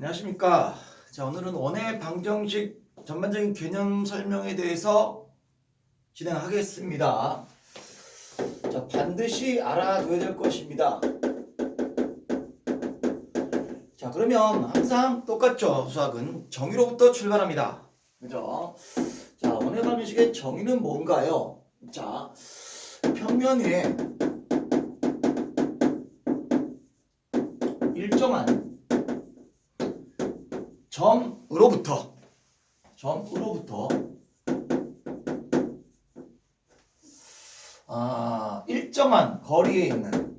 안녕하십니까. 자, 오늘은 원의 방정식 전반적인 개념 설명에 대해서 진행하겠습니다. 자, 반드시 알아둬야 될 것입니다. 자, 그러면 항상 똑같죠. 수학은 정의로부터 출발합니다. 그죠? 자, 원의 방정식의 정의는 뭔가요? 자, 평면 위에 일정한 점으로부터 일정한 거리에 있는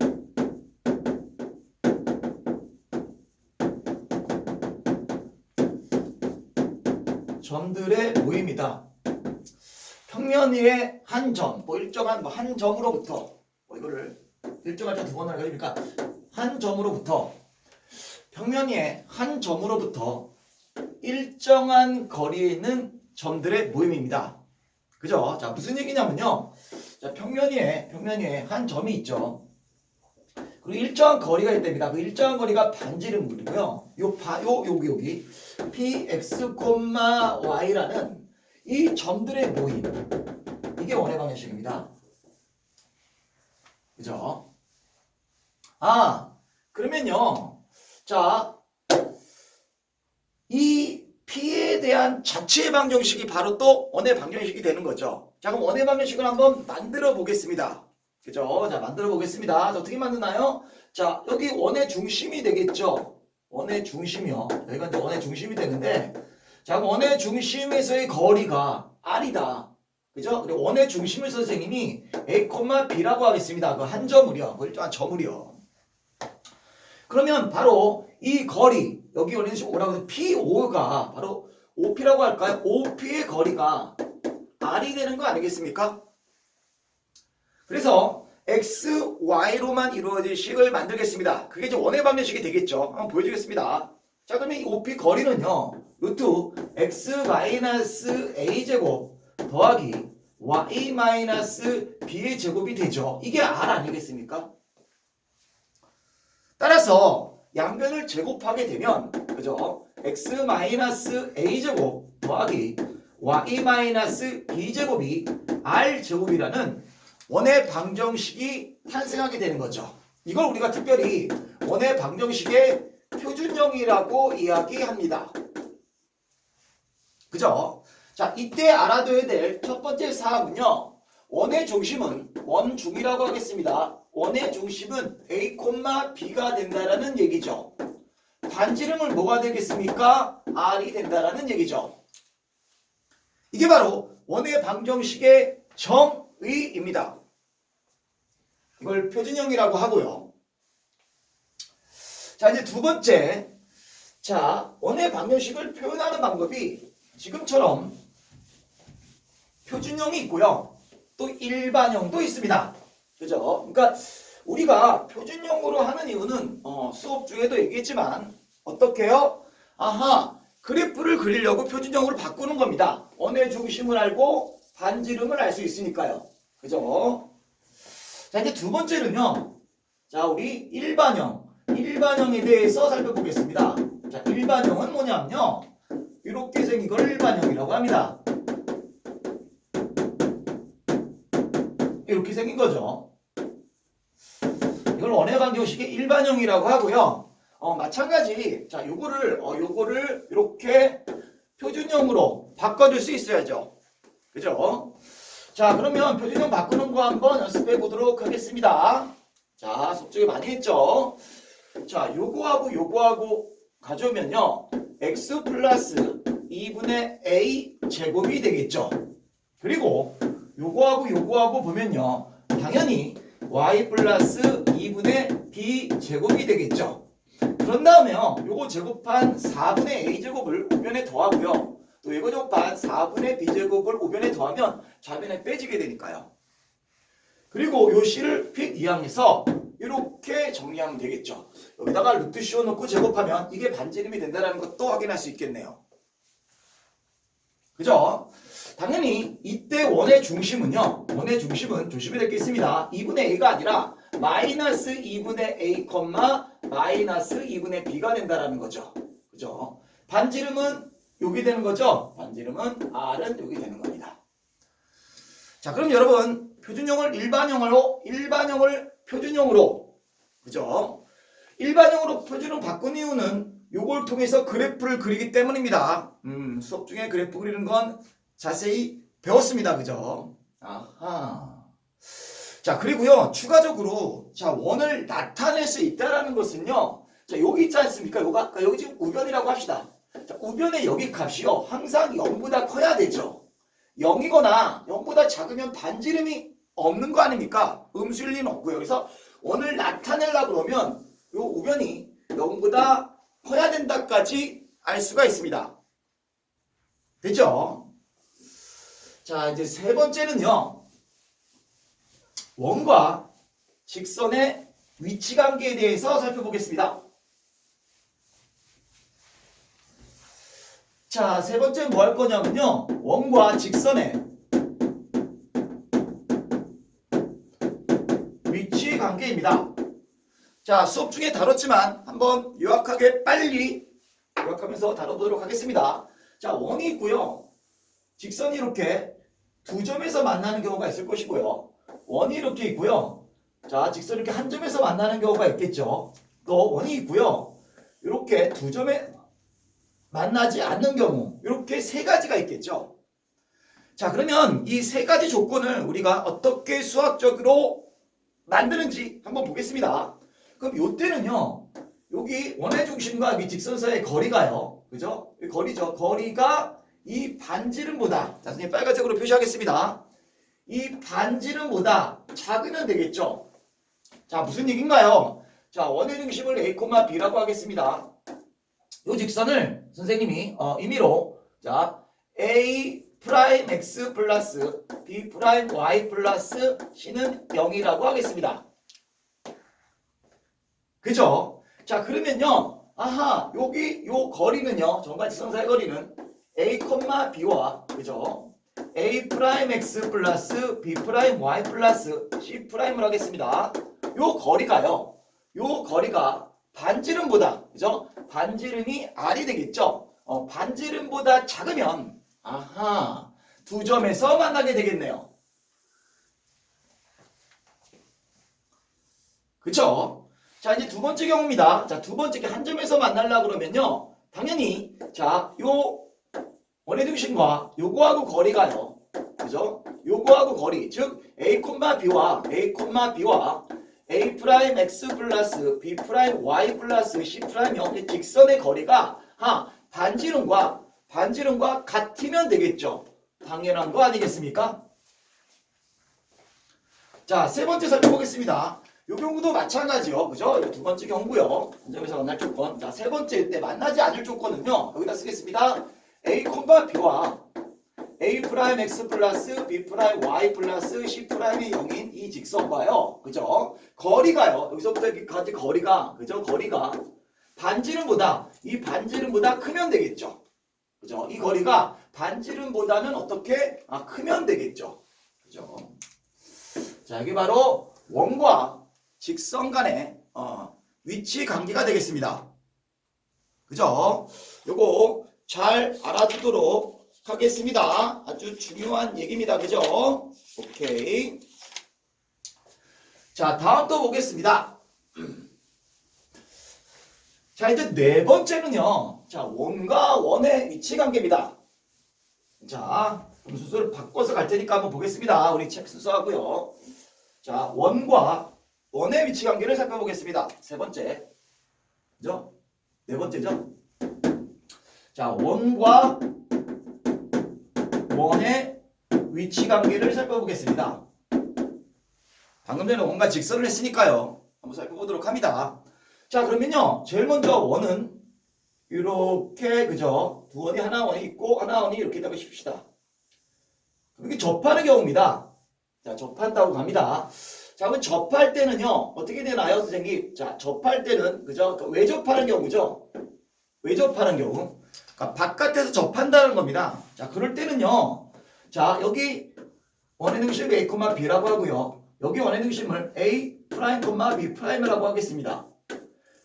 점들의 모임이다. 평면 위에 한 점, 일정한 한 점으로부터 이거를 일정할 때 두 번을 가지니까 한 점으로부터 평면 위에 한 점으로부터 일정한 거리에 있는 점들의 모임입니다. 그죠? 자, 무슨 얘기냐면요. 자, 평면 위에 한 점이 있죠. 그리고 일정한 거리가 있답니다. 그 일정한 거리가 반지름이고요. 여기 px, y라는 이 점들의 모임. 이게 원의 방정식입니다. 그죠? 그러면요. 자, 이 P에 대한 자체의 방정식이 바로 또 원의 방정식이 되는 거죠. 자, 그럼 원의 방정식을 한번 만들어 보겠습니다. 그죠? 자, 만들어 보겠습니다. 자, 어떻게 만드나요? 자, 여기 원의 중심이 되겠죠? 원의 중심이요. 여기가 이제 원의 중심이 되는데, 자, 그럼 원의 중심에서의 거리가 R이다. 그죠? 그리고 원의 중심을 선생님이 A, B라고 하겠습니다. 그 한 점을요. 그 일정한 점을요. 그러면 바로 이 거리, 여기 원의 중심 O라고 해서 P5가 바로 OP라고 할까요? OP의 거리가 R이 되는 거 아니겠습니까? 그래서 X, Y로만 이루어질 식을 만들겠습니다. 그게 이제 원의 방정식이 되겠죠. 한번 보여주겠습니다. 자, 그러면 이 OP 거리는요. 루트 X-A제곱 더하기 Y-B의 제곱이 되죠. 이게 R 아니겠습니까? 따라서 양변을 제곱하게 되면 그죠? X-A제곱 더하기 Y-B제곱이 R제곱이라는 원의 방정식이 탄생하게 되는 거죠. 이걸 우리가 특별히 원의 방정식의 표준형이라고 이야기합니다. 그죠? 자, 이때 알아둬야 될 첫 번째 사항은요. 원의 중심은 원중이라고 하겠습니다. 원의 중심은 A, B가 된다라는 얘기죠. 반지름은 뭐가 되겠습니까? R이 된다라는 얘기죠. 이게 바로 원의 방정식의 정의입니다. 이걸 표준형이라고 하고요. 자, 이제 두 번째. 자, 원의 방정식을 표현하는 방법이 지금처럼 표준형이 있고요. 또 일반형도 있습니다. 그죠? 그러니까 우리가 표준형으로 하는 이유는 수업 중에도 얘기했지만 어떻게 해요? 그래프를 그리려고 표준형으로 바꾸는 겁니다. 원의 중심을 알고 반지름을 알 수 있으니까요. 그죠? 자, 이제 두 번째는요. 자, 우리 일반형에 대해서 살펴보겠습니다. 자, 일반형은 뭐냐면요. 이렇게 생긴 걸 일반형이라고 합니다. 이렇게 생긴 거죠. 이걸 원의 방정식의 일반형이라고 하고요. 마찬가지. 자, 요거를 이렇게 표준형으로 바꿔줄 수 있어야죠. 그죠? 자, 그러면 표준형 바꾸는 거 한번 연습해 보도록 하겠습니다. 자, 속쪽에 많이 했죠? 자, 요거하고 가져오면요. x 플러스 2분의 a 제곱이 되겠죠. 그리고 요거하고 보면요. 당연히 y 플러스 2분의 b 제곱이 되겠죠. 그런 다음에요. 요거 제곱한 4분의 a 제곱을 우변에 더하고요. 또 이거 제곱한 4분의 b 제곱을 우변에 더하면 좌변에 빼지게 되니까요. 그리고 요 c를 픽 이항해서 이렇게 정리하면 되겠죠. 여기다가 루트 씌워놓고 제곱하면 이게 반지름이 된다는 것도 확인할 수 있겠네요. 그죠? 당연히 이때 원의 중심은 조심해야 될 게 있습니다. 2분의 a가 아니라 마이너스 2분의 a, 마이너스 2분의 b가 된다라는 거죠. 그죠? 반지름은 여기 되는 거죠? 반지름은 R은 여기 되는 겁니다. 자, 그럼 여러분 표준형을 일반형을 표준형으로 그죠? 일반형으로 표준형 바꾼 이유는 요걸 통해서 그래프를 그리기 때문입니다. 수업 중에 그래프 그리는 건 자세히 배웠습니다. 그죠? 아하. 자, 그리고요, 추가적으로, 자, 원을 나타낼 수 있다라는 것은요, 자, 여기 있지 않습니까? 여기 지금 우변이라고 합시다. 자, 우변의 여기 값이요, 항상 0보다 커야 되죠. 0이거나 0보다 작으면 반지름이 없는 거 아닙니까? 음수일 리는 없고요. 그래서 원을 나타내려고 그러면 요 우변이 0보다 커야 된다까지 알 수가 있습니다. 됐죠? 자, 이제 세 번째는요. 원과 직선의 위치 관계에 대해서 살펴보겠습니다. 자, 세 번째는 뭐 할 거냐면요. 원과 직선의 위치 관계입니다. 자, 수업 중에 다뤘지만 한번 요약하게 빨리 요약하면서 다뤄보도록 하겠습니다. 자, 원이 있고요. 직선이 이렇게 두 점에서 만나는 경우가 있을 것이고요. 원이 이렇게 있고요. 자, 직선이 이렇게 한 점에서 만나는 경우가 있겠죠. 또 원이 있고요. 이렇게 두 점에 만나지 않는 경우 이렇게 세 가지가 있겠죠. 자, 그러면 이 세 가지 조건을 우리가 어떻게 수학적으로 만드는지 한번 보겠습니다. 그럼 이때는요. 여기 원의 중심과 이 직선 사이의 거리가요. 그죠? 거리죠. 거리가 이 반지름보다, 자, 선생님 빨간색으로 표시하겠습니다. 이 반지름보다 작으면 되겠죠. 자, 무슨 얘기인가요? 자, 원의 중심을 A, B라고 하겠습니다. 이 직선을 선생님이 임의로 자, A 프라임 X 플러스 B 프라임 Y 플러스 C는 0이라고 하겠습니다. 그죠? 자, 그러면요. 아하, 여기 요 거리는요. 전과 직선 사이 거리는 A, B와 그죠? A 프라임 X 플러스 B 프라임 Y 플러스 C 프라임을 하겠습니다. 요 거리가요. 요 거리가 반지름보다 그죠? 반지름이 R이 되겠죠? 반지름보다 작으면 아하, 두 점에서 만나게 되겠네요. 그쵸? 자, 이제 두 번째 경우입니다. 자, 두 번째 게 한 점에서 만나려고 그러면요. 당연히 자, 요 원의 중심과 요거하고 거리가요. 그죠? 요거하고 거리, 즉 A, B와 A 프라임 X 플러스 B 프라임 Y 플러스 C 프라임의 직선의 거리가 반지름과 같으면 되겠죠. 당연한 거 아니겠습니까? 자, 세 번째 살펴보겠습니다. 요 경우도 마찬가지요. 그죠? 두 번째 경우고요. 한 점에서 만날 조건. 자, 세 번째 때 만나지 않을 조건은요. 여기다 쓰겠습니다. A, B와 A 프라임 X 플러스 B 프라임 Y 플러스 C 프라임이 0인 이 직선과요. 그죠? 거리가요. 여기서부터 여기까지 거리가, 그죠? 거리가 반지름보다 크면 되겠죠. 그죠? 이 거리가 반지름보다는 어떻게? 크면 되겠죠. 그죠? 자, 이게 바로 원과 직선 간의 위치 관계가 되겠습니다. 그죠? 요거 잘 알아두도록 하겠습니다. 아주 중요한 얘기입니다. 그죠? 오케이. 자, 다음 또 보겠습니다. 자, 이제 네 번째는요. 자, 원과 원의 위치 관계입니다. 자, 그럼 순서를 바꿔서 갈 테니까 한번 보겠습니다. 우리 책 순서하고요. 자, 원과 원의 위치 관계를 살펴보겠습니다. 세 번째. 그죠? 네 번째죠? 자, 원과 원의 위치 관계를 살펴보겠습니다. 방금 전에 원과 직선을 했으니까요. 한번 살펴보도록 합니다. 자, 그러면요. 제일 먼저 원은 이렇게 그죠? 두 원이 하나 원이 있고 하나 원이 이렇게 있다고 칩시다. 이렇게 접하는 경우입니다. 자, 접한다고 갑니다. 자, 그럼 접할 때는요. 어떻게 되나요, 선생님? 자, 접할 때는 그죠? 왜 접하는 경우죠? 왜 접하는 경우? 그러니까 바깥에서 접한다는 겁니다. 자, 그럴 때는요. 자, 여기 원의 중심을 A, B라고 하고요. 여기 원의 중심을 A 프라임, B 프라임이라고 하겠습니다.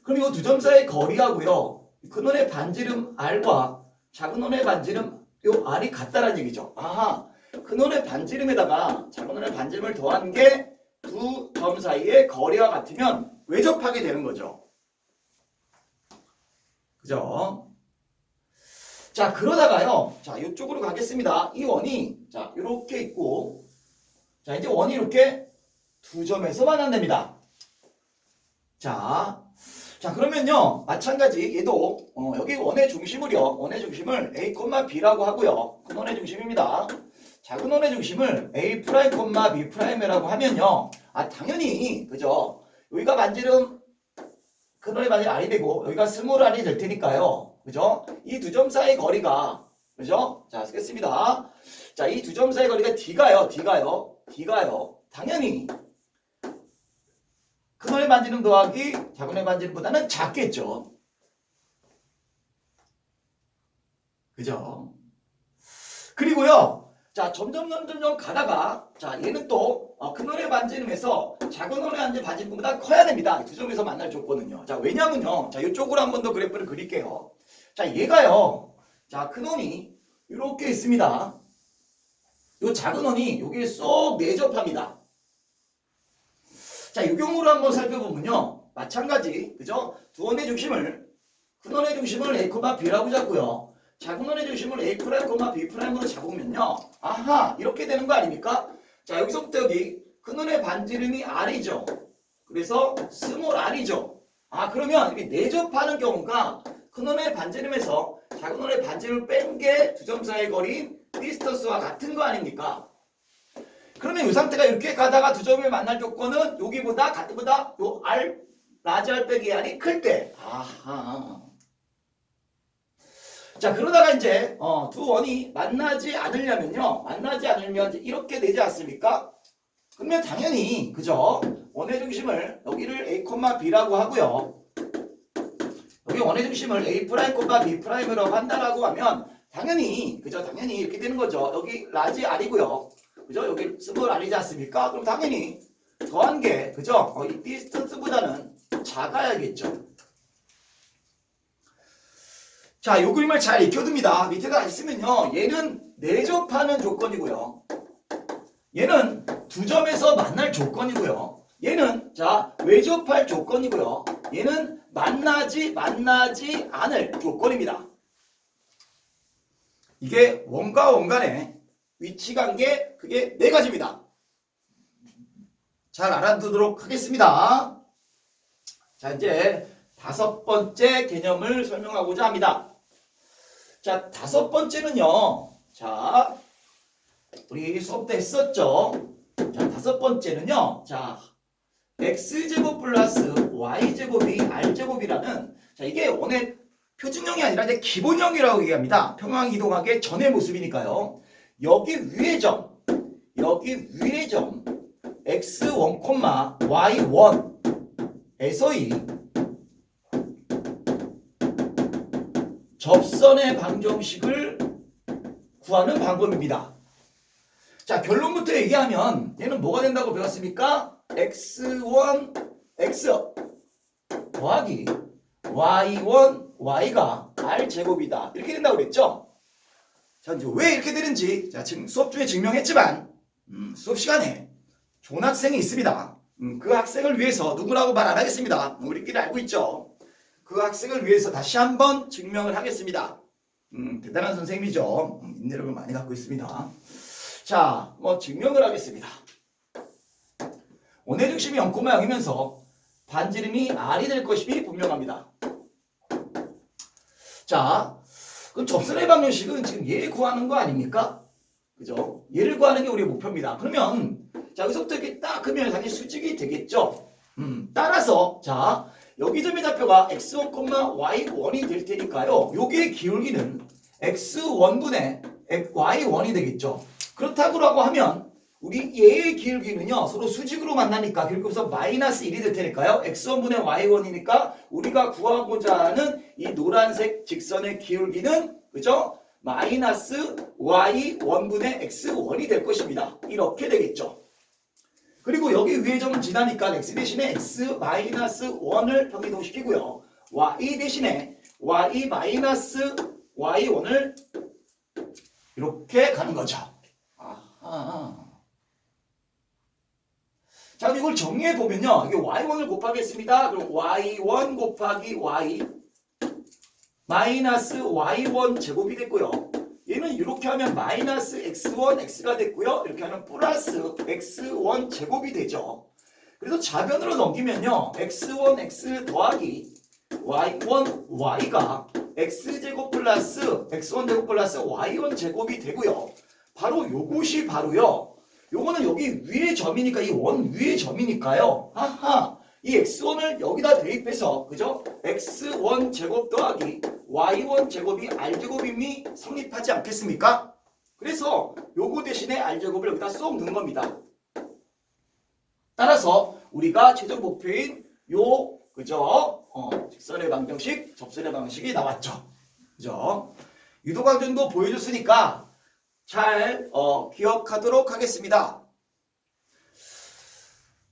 그럼 이 두 점 사이의 거리하고요. 큰 원의 반지름 R과 작은 원의 반지름 요 R이 같다라는 얘기죠. 아하, 큰 원의 반지름에다가 작은 원의 반지름을 더한 게 두 점 사이의 거리와 같으면 외접하게 되는 거죠. 그죠? 자, 그러다가요. 자, 이쪽으로 가겠습니다. 이 원이 자, 이렇게 있고 자, 이제 원이 이렇게 두 점에서 만난답니다. 자, 그러면요. 마찬가지 얘도 여기 원의 중심을요. 원의 중심을 A, B라고 하고요. 큰 원의 중심입니다. 작은 원의 중심을 A', B'이라고 하면요. 아, 당연히 그죠? 여기가 반지름 큰 원의 반지름 R이 되고 여기가 스몰 R이 될 테니까요. 그죠? 이 두 점 사이 거리가 그죠? 자, 쓰겠습니다. 자, 이 두 점 사이 거리가 D가요. 당연히 큰 원의 반지름 더하기 작은 원의 반지름보다는 작겠죠. 그죠? 그리고요. 자, 점점 가다가 자, 얘는 또 큰 원의 반지름에서 작은 원의 반지름보다 커야 됩니다. 두 점에서 만날 조건은요. 자, 왜냐면요. 자, 이쪽으로 한 번 더 그래프를 그릴게요. 자, 얘가요. 자, 큰 원이 이렇게 있습니다. 요 작은 원이 여기에 쏙 내접합니다. 자, 이 경우로 한번 살펴보면요. 마찬가지, 그죠? 두 원의 중심을, 큰 원의 중심을 A, B라고 잡고요. 작은 원의 중심을 A', B'으로 잡으면요. 아하, 이렇게 되는 거 아닙니까? 자, 여기서부터 여기 큰 원의 반지름이 R이죠. 그래서 스몰 R이죠. 아, 그러면 이렇게 내접하는 경우가 큰 원의 반지름에서 작은 원의 반지름을 뺀 게 두 점 사이의 거리인 디스턴스와 같은 거 아닙니까? 그러면 이 상태가 이렇게 가다가 두 점을 만날 조건은 여기보다 같은보다 요 R, 라지 R 빼기 R이 클 때. 아하. 자, 그러다가 이제 두 원이 만나지 않으려면 이제 이렇게 되지 않습니까? 그러면 당연히 그죠? 원의 중심을 여기를 A, B라고 하고요. 여기 원의 중심을 A', B'이라고 한다라고 하면 당연히 그죠? 당연히 이렇게 되는 거죠. 여기 라지 R이고요. 그죠? 여기 스몰 R이지 않습니까? 그럼 당연히 더한 게 그죠? 이 디스턴스보다는 작아야겠죠. 자, 요 그림을 잘 익혀둡니다. 밑에다 있으면요. 얘는 내접하는 조건이고요. 얘는 두 점에서 만날 조건이고요. 얘는 자, 외접할 조건이고요. 얘는 만나지 않을 조건입니다. 이게 원과 원 간의 위치관계 그게 네 가지입니다. 잘 알아두도록 하겠습니다. 자, 이제 다섯 번째 개념을 설명하고자 합니다. 자, 다섯 번째는요. 자, 우리 수업 때 했었죠. 자, 다섯 번째는요. 자, x제곱 플러스 y제곱이 r제곱이라는 자, 이게 원의 표준형이 아니라 이제 기본형이라고 얘기합니다. 평행 이동하기 전의 모습이니까요. 여기 위의 점 x1, y1에서의 접선의 방정식을 구하는 방법입니다. 자, 결론부터 얘기하면 얘는 뭐가 된다고 배웠습니까? x1, x 더하기 y1, y가 r제곱이다. 이렇게 된다고 그랬죠? 자, 이제 왜 이렇게 되는지 자, 지금 수업 중에 증명했지만 수업 시간에 좋은 학생이 있습니다. 그 학생을 위해서 누구라고 말 안 하겠습니다. 우리끼리 알고 있죠? 그 학생을 위해서 다시 한번 증명을 하겠습니다. 대단한 선생님이죠. 인내력을 많이 갖고 있습니다. 자, 증명을 하겠습니다. 원의 중심이 0,0이면서 반지름이 R이 될 것이 분명합니다. 자, 그럼 접선의 방정식은 지금 얘 구하는 거 아닙니까? 그죠? 얘를 구하는 게 우리의 목표입니다. 그러면 자, 여기서부터 이렇게 딱 그러면 당연히 수직이 되겠죠? 따라서 자, 여기 점의 좌표가 x1, y1이 될 테니까요. 여기의 기울기는 x1분의 y1이 되겠죠. 그렇다고 하면 우리 얘의 기울기는요. 서로 수직으로 만나니까 기울기에서 마이너스 1이 될 테니까요. x1분의 y1이니까 우리가 구하고자 하는 이 노란색 직선의 기울기는 그죠? 마이너스 y1분의 x1이 될 것입니다. 이렇게 되겠죠. 그리고 여기 위의 점은 지나니까 x 대신에 x 마이너스 1을 평이동시키고요. y 대신에 y 마이너스 y1을 이렇게 가는 거죠. 아하. 자, 이걸 정리해 보면요. 이게 y1을 곱하겠습니다. 그럼 y1 곱하기 y 마이너스 y1 제곱이 됐고요. 얘는 이렇게 하면 마이너스 x1 x가 됐고요. 이렇게 하면 플러스 x1 제곱이 되죠. 그래서 좌변으로 넘기면요. x1 x 더하기 y1 y가 x제곱 플러스 x1 제곱 플러스 y1 제곱이 되고요. 바로 요것이 바로요. 요거는 여기 위의 점이니까 이 원 위의 점이니까요. 하하. 이 x1을 여기다 대입해서 그죠? x1 제곱 더하기 y1 제곱이 r제곱임이 성립하지 않겠습니까? 그래서 요거 대신에 r제곱을 여기다 쏙 넣은 겁니다. 따라서 우리가 최종 목표인 요 그죠? 직선의 방정식, 접선의 방식이 나왔죠. 그죠? 유도광정도 보여줬으니까 잘 기억하도록 하겠습니다.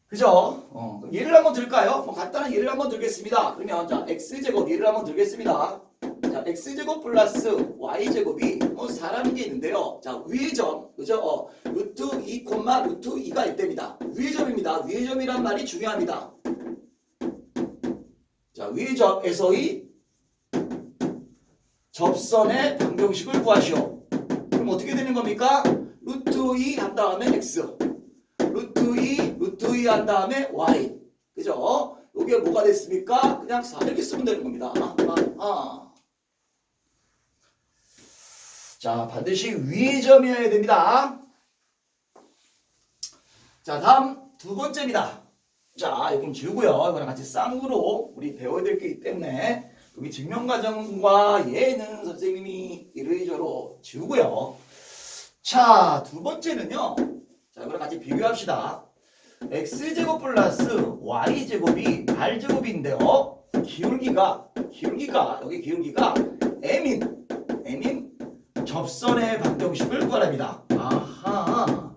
그죠? 그럼 예를 한번 들까요? 간단한 예를 한번 들겠습니다. 그러면 자 x제곱 예를 한번 들겠습니다. 자 x제곱 플러스 y제곱이 사라는 게 있는데요. 자 위의 점 그죠? 루트 2, 루트 2가 있답니다. 위의 점입니다. 위의 점이란 말이 중요합니다. 자 위의 점에서의 접선의 방정식을 구하시오. 그럼 어떻게 되는 겁니까? 루트 2 한 다음에 x 루트 2 한 다음에 y 그죠? 이게 뭐가 됐습니까? 그냥 4 이렇게 쓰면 되는 겁니다. 자 반드시 위의 점이어야 됩니다. 자 다음 두 번째입니다. 자 이거 좀 지우고요. 이거랑 같이 쌍으로 우리 배워야 될 게 있기 때문에 여기 증명과정과 얘는 선생님이 이레이저로 지우고요. 자 두 번째는요. 자 이거랑 같이 비교합시다. x제곱 플러스 y제곱이 r제곱인데요. 기울기가 여기 기울기가 m인 접선의 방정식을 구하랍니다. 아하.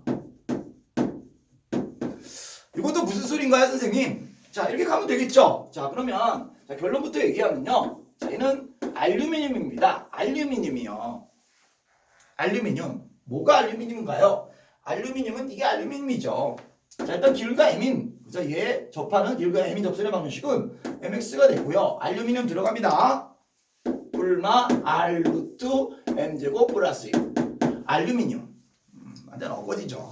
이것도 무슨 소리인가요, 선생님? 자 이렇게 가면 되겠죠. 자 그러면 자, 결론부터 얘기하면요. 자 얘는 알루미늄입니다. 알루미늄이요. 알루미늄. 뭐가 알루미늄인가요? 알루미늄은 이게 알루미늄이죠. 자 일단 기울기가 m인 그죠? 얘 접하는 기울기가 m인 접선의 방정식은 mx가 되고요. 알루미늄 들어갑니다. 불마 r 루트 m제곱 플러스 1. 알루미늄. 완전 어거지죠.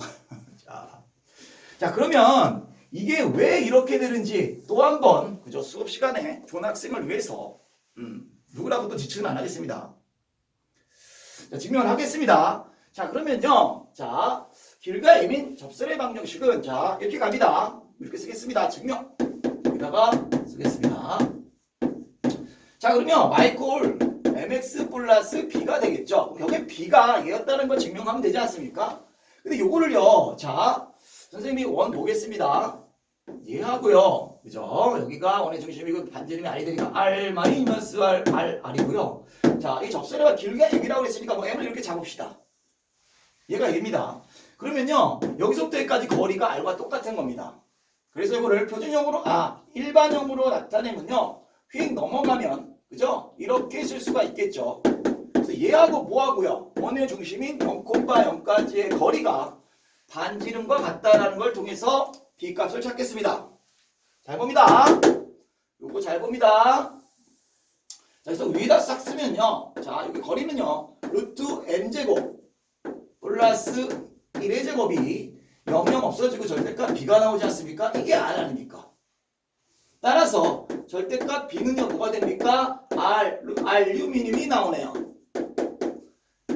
자 그러면 이게 왜 이렇게 되는지 또 한 번 그죠? 수업 시간에 좋은 학생을 위해서 누구라고도 지칭은 안 하겠습니다. 자 증명을 하겠습니다. 자 그러면요. 자 길과 m인 접선의 방정식은 자 이렇게 갑니다. 이렇게 쓰겠습니다. 증명 여기다가 쓰겠습니다. 자 그러면 y꼴 mx 플러스 b가 되겠죠. 여기 b가 얘였다는 걸 증명하면 되지 않습니까? 근데 요거를요. 자 선생님이 원 보겠습니다. 얘하고요. 그죠? 여기가 원의 중심이고 반지름이 r이 되니까 r 마이너스 r이고요. 자 이 접선의 길이가 m이라고 했으니까 뭐 m을 이렇게 잡읍시다. 얘가 얘입니다. 그러면요. 여기서부터 여기까지 거리가 r과 똑같은 겁니다. 그래서 이거를 표준형으로 일반형으로 나타내면요. 휙 넘어가면 그죠? 이렇게 쓸 수가 있겠죠. 그래서 얘하고 뭐하고요? 원의 중심인 0콤마 0까지의 거리가 반지름과 같다라는 걸 통해서 b값을 찾겠습니다. 잘 봅니다. 요거 잘 봅니다. 자, 그래서 위에다 싹 쓰면요. 자, 여기 거리는요. 루트 m제곱 플러스 1의 제곱이 0 없어지고 절대값 b가 나오지 않습니까? 이게 r 아닙니까? 따라서 절대값 b는요. 뭐가 됩니까? 알루미늄이 나오네요.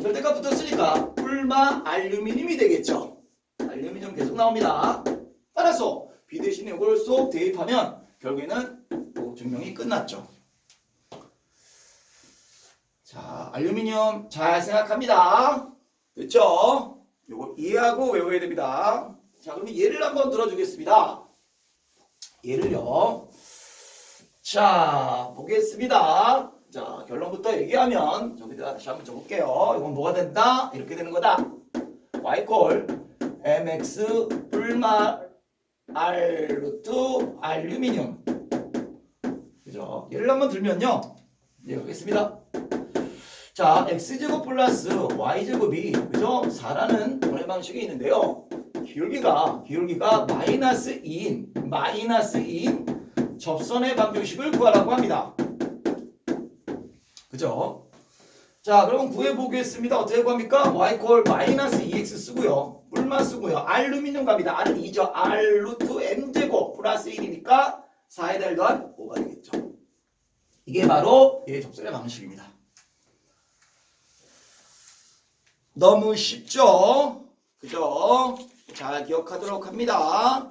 절대값 붙었으니까 불마 알루미늄이 되겠죠. 알루미늄 계속 나옵니다. 따라서 b 대신에 이걸 쏙 대입하면 결국에는 또 증명이 끝났죠. 자, 알루미늄 잘 생각합니다. 됐죠? 이거 이해하고 외워야 됩니다. 자, 그러면 예를 한번 들어주겠습니다. 예를요. 자, 보겠습니다. 자, 결론부터 얘기하면 저기다가 다시 한번 적을게요. 이건 뭐가 된다? 이렇게 되는 거다. y꼴 mx 불마 r 루트 알루미늄. 그죠? 예를 한번 들면요. 네, 하겠습니다. 자, x제곱 플러스 y제곱이 그죠? 4라는 원의 방식이 있는데요. 기울기가 마이너스 2인 접선의 방정식을 구하라고 합니다. 그죠? 자, 그럼 구해보겠습니다. 어떻게 구합니까? y 콜 마이너스 2x 쓰고요. 뿔만 쓰고요. 알루미늄 값이다. R은 2죠. R 루트 m제곱 플러스 1이니까 4에 달간 5가 되겠죠. 이게 바로 접선의 방식입니다. 너무 쉽죠? 그죠? 잘 기억하도록 합니다.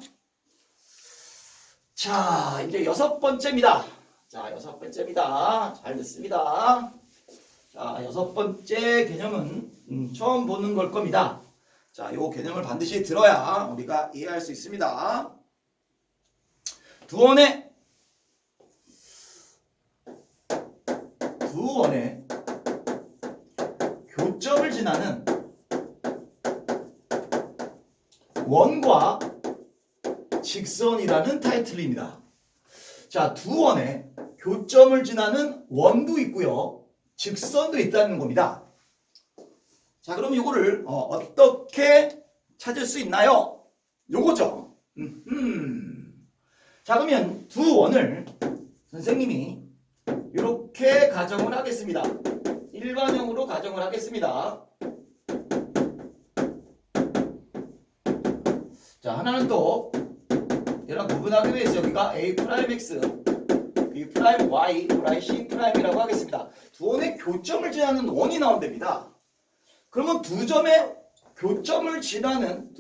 자, 이제 6번째입니다. 자, 6번째입니다. 잘 듣습니다. 자, 6번째 개념은 처음 보는 걸 겁니다. 자, 요 개념을 반드시 들어야 우리가 이해할 수 있습니다. 두원의 교점을 지나는 원과 직선이라는 타이틀입니다. 자, 두 원의 교점을 지나는 원도 있고요. 직선도 있다는 겁니다. 자, 그럼 이거를 어떻게 찾을 수 있나요? 요거죠. 자, 그러면 두 원을 선생님이 이렇게 가정을 하겠습니다. 일반형으로 가정을 하겠습니다. 자, 하나는 또 얘랑 구분하기 위해서 여기가 A'X, B'Y, C'이라고 하겠습니다. 두 원의 교점을 지나는 원이 나온답니다. 그러면 두 원의 교점을 지나는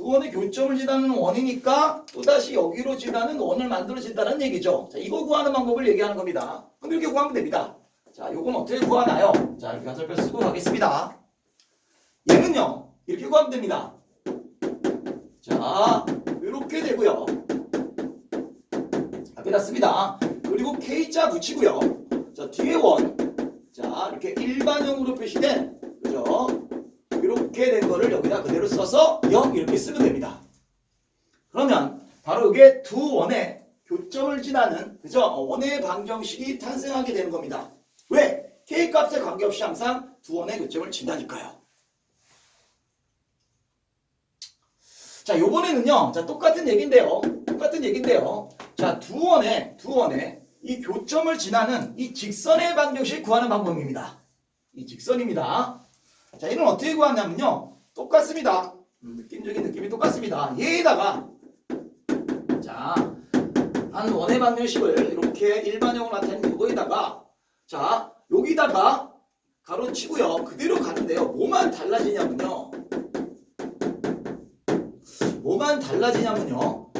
원이니까 또다시 여기로 지나는 원을 만들어진다는 얘기죠. 자, 이거 구하는 방법을 얘기하는 겁니다. 그럼 이렇게 구하면 됩니다. 자, 요건 어떻게 구하나요? 자, 이렇게 화살표 쓰고 가겠습니다. 얘는요, 이렇게 구하면 됩니다. 자, 이렇게 되고요. 앞에다 씁니다. 그리고 K자 붙이고요. 자, 뒤에 원. 자, 이렇게 일반형으로 표시된, 그죠? 이렇게 된 거를 여기다 그대로 써서 0 이렇게 쓰면 됩니다. 그러면 바로 이게 두 원의 교점을 지나는, 그죠? 원의 방정식이 탄생하게 되는 겁니다. 왜? K값에 관계없이 항상 두 원의 교점을 진다니까요. 자, 요번에는요. 자, 똑같은 얘기인데요. 자, 두 원의 이 교점을 지나는 이 직선의 방정식 구하는 방법입니다. 이 직선입니다. 자, 이는 어떻게 구하냐면요. 똑같습니다. 느낌적인 느낌이 똑같습니다. 얘에다가 자, 한 원의 방정식을 이렇게 일반형으로 나타낸 이거에다가 자, 여기다가 가로 치고요. 그대로 가는데요. 뭐만 달라지냐면요.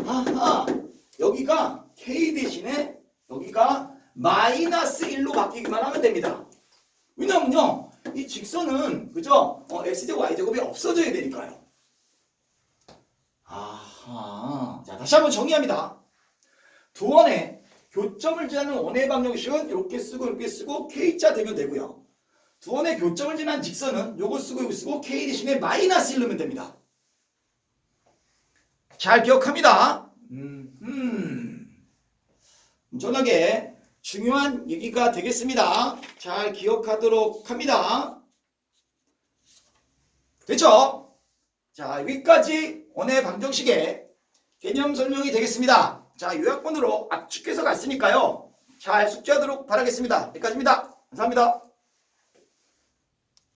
아하, 여기가 K 대신에 여기가 마이너스 1로 바뀌기만 하면 됩니다. 왜냐면요. 이 직선은 그죠? X제곱 Y제곱이 없어져야 되니까요. 아하. 자, 다시 한번 정리합니다. 두 원의 교점을 지나는 원의 방정식은 이렇게 쓰고 K자 되면 되고요. 두 원의 교점을 지나는 직선은 요거 쓰고 K 대신에 마이너스 1 넣으면 됩니다. 잘 기억합니다. 엄청나게 중요한 얘기가 되겠습니다. 잘 기억하도록 합니다. 됐죠? 자, 여기까지 원의 방정식의 개념 설명이 되겠습니다. 자, 요약본으로 압축해서 갔으니까요. 잘 숙지하도록 바라겠습니다. 여기까지입니다. 감사합니다.